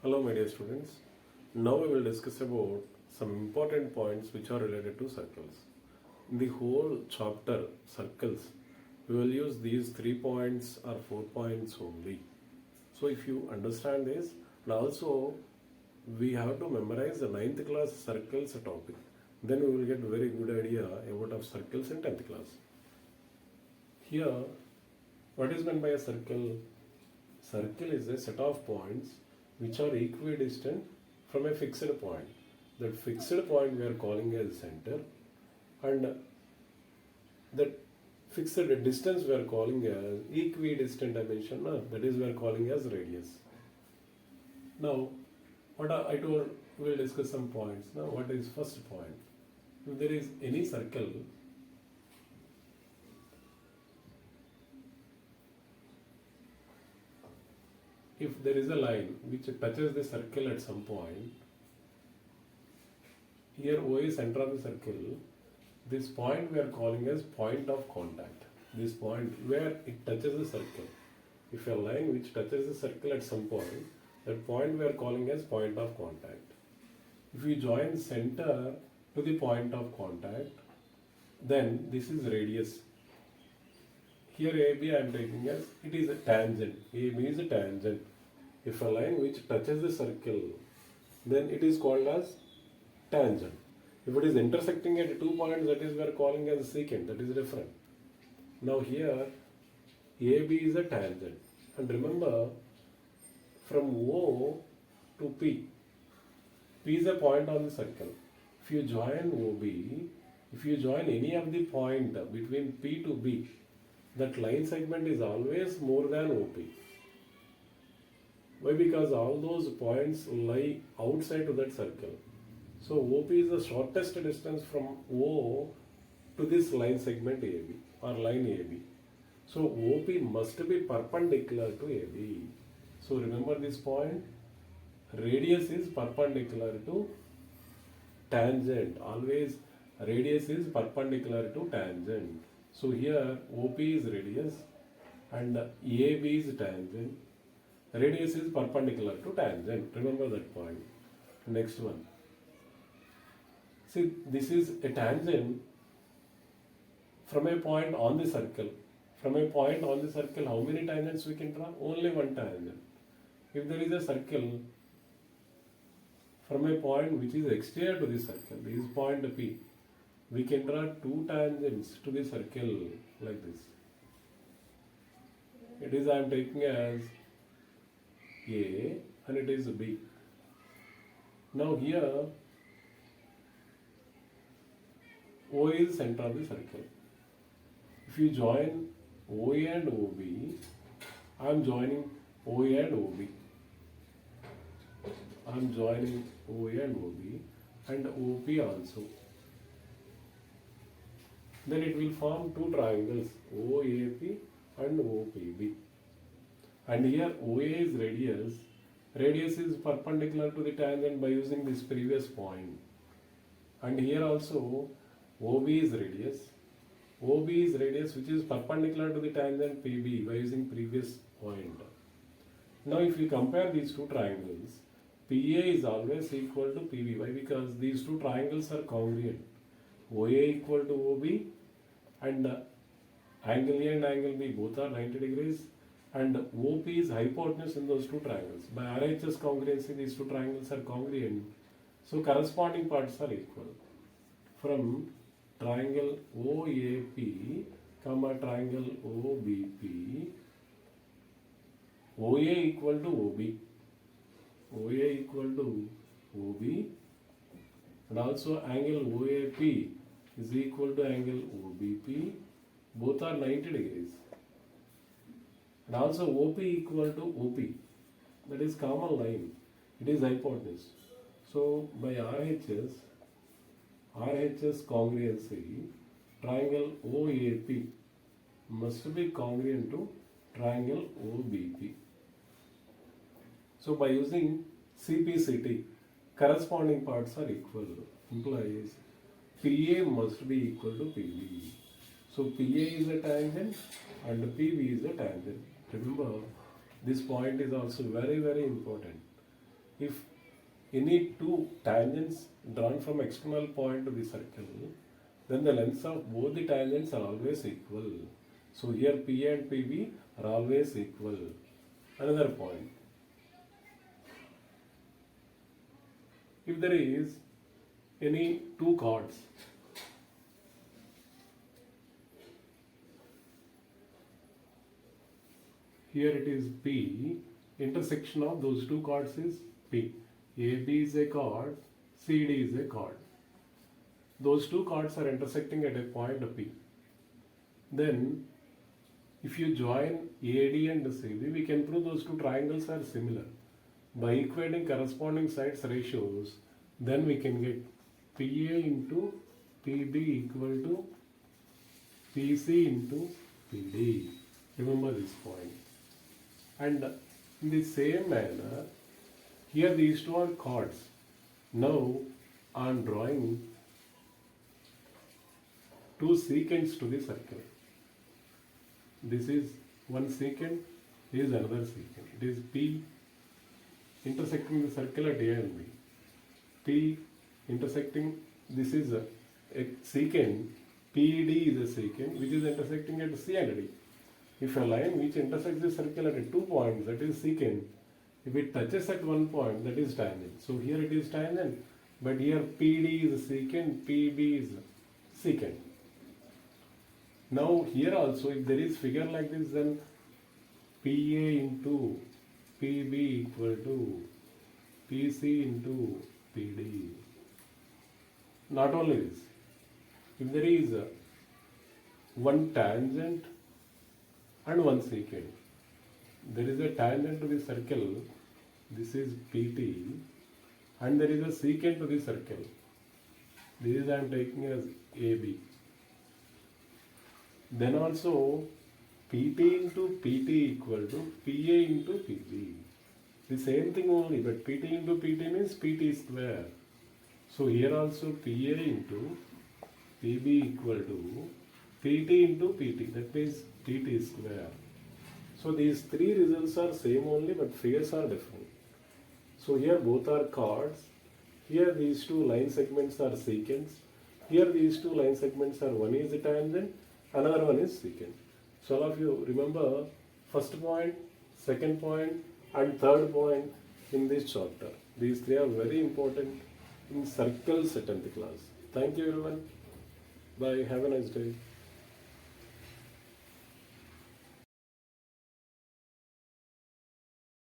Hello my dear students. Now we will discuss about some important points which are related to circles. In the whole chapter circles, we will use these 3 points or 4 points only. So if you understand this, and also we have to memorize the 9th class circles topic. Then we will get very good idea about of circles in 10th class. Here, what is meant by a circle? Circle is a set of points which are equidistant from a fixed point. That fixed point we are calling as center, and that fixed distance we are calling as equidistant dimension, that is we are calling as radius. Now, what I told, we will discuss some points. Now, what is first point? If there is any circle, if there is a line which touches the circle at some point, here O is center of the circle, this point we are calling as point of contact. This point where it touches the circle. If a line which touches the circle at some point, that point we are calling as point of contact. If we join center to the point of contact, then this is radius. Here AB I am taking as it is a tangent. AB is a tangent. If a line which touches the circle, then it is called as tangent. If it is intersecting at 2 points, that is we are calling as secant. That is different. Now here AB is a tangent. And remember, from O to P, P is a point on the circle. If you join OB, if you join any of the point between P to B, that line segment is always more than OP. Why? Because all those points lie outside to that circle. So OP is the shortest distance from O to this line segment AB or line AB. So OP must be perpendicular to AB. So remember this point, radius is perpendicular to tangent. Always radius is perpendicular to tangent. So here OP is radius and AB is tangent. Radius is perpendicular to tangent. Remember that point. Next one. See, this is a tangent from a point on the circle. From a point on the circle, how many tangents we can draw? Only one tangent. If there is a circle from a point which is exterior to the circle, this is point P, we can draw 2 tangents to the circle like this. It is I am taking as A and it is B. Now here O is center of the circle. If you join OA and OB, I am joining OA and OB. I am joining OA and OB and OP also. Then it will form 2 triangles, OAP and OPB. And here OA is radius. Radius is perpendicular to the tangent by using this previous point. And here also OB is radius. OB is radius which is perpendicular to the tangent PB by using previous point. Now if you compare these 2 triangles, PA is always equal to PB. Why? Because these 2 triangles are congruent. OA equal to OB and angle A and angle B both are 90 degrees, and OP is hypotenuse in those 2 triangles. By RHS congruency, these 2 triangles are congruent, so corresponding parts are equal. From triangle OAP, triangle OBP, OA equal to OB, OA equal to OB, and also angle OAP is equal to angle OBP, both are 90 degrees. And also OP equal to OP, that is common line, it is hypotenuse. So by RHS congruency, triangle OAP must be congruent to triangle OBP. So by using CPCT, corresponding parts are equal, implies PA must be equal to PB. So PA is a tangent and PB is a tangent. Remember, this point is also very, very important. if any two tangents drawn from external point to the circle, then the lengths of both the tangents are always equal. So here P and PB are always equal. Another point. If there is any two chords, here it is P, intersection of those two chords is P. AB is a chord, CD is a chord. Those two chords are intersecting at a point P. Then, if you join AD and CD, we can prove those two triangles are similar. By equating corresponding sides ratios, then we can get PA into PB equal to PC into PD. Remember this point. And in the same manner, here these two are chords. Now I am drawing two secants to the circle. This is one secant, this is another secant. It is P intersecting the circle at A and B. P intersecting, this is a secant, PD is a secant which is intersecting at C and D. If a line which intersects the circle at 2 points, that is secant, if it touches at one point, that is tangent. So here it is tangent, but here PD is secant, PB is secant. Now here also, if there is figure like this, then PA into PB equal to PC into PD. Not only this, if there is one tangent and one secant, there is a tangent to the circle, this is PT, and there is a secant to the circle, this is I am taking as AB. Then also PT into PT equal to PA into PB. The same thing only, but PT into PT means PT square. So here also PA into PB equal to PT into PT, that means PT square. So these three results are same only, but figures are different. So here both are chords. Here these two line segments are secants. Here these two line segments are, one is a tangent, another one is secant. So all of you remember first point, second point and third point in this chapter. These three are very important in circles at 10th class. Thank you everyone. Bye. Have a nice day.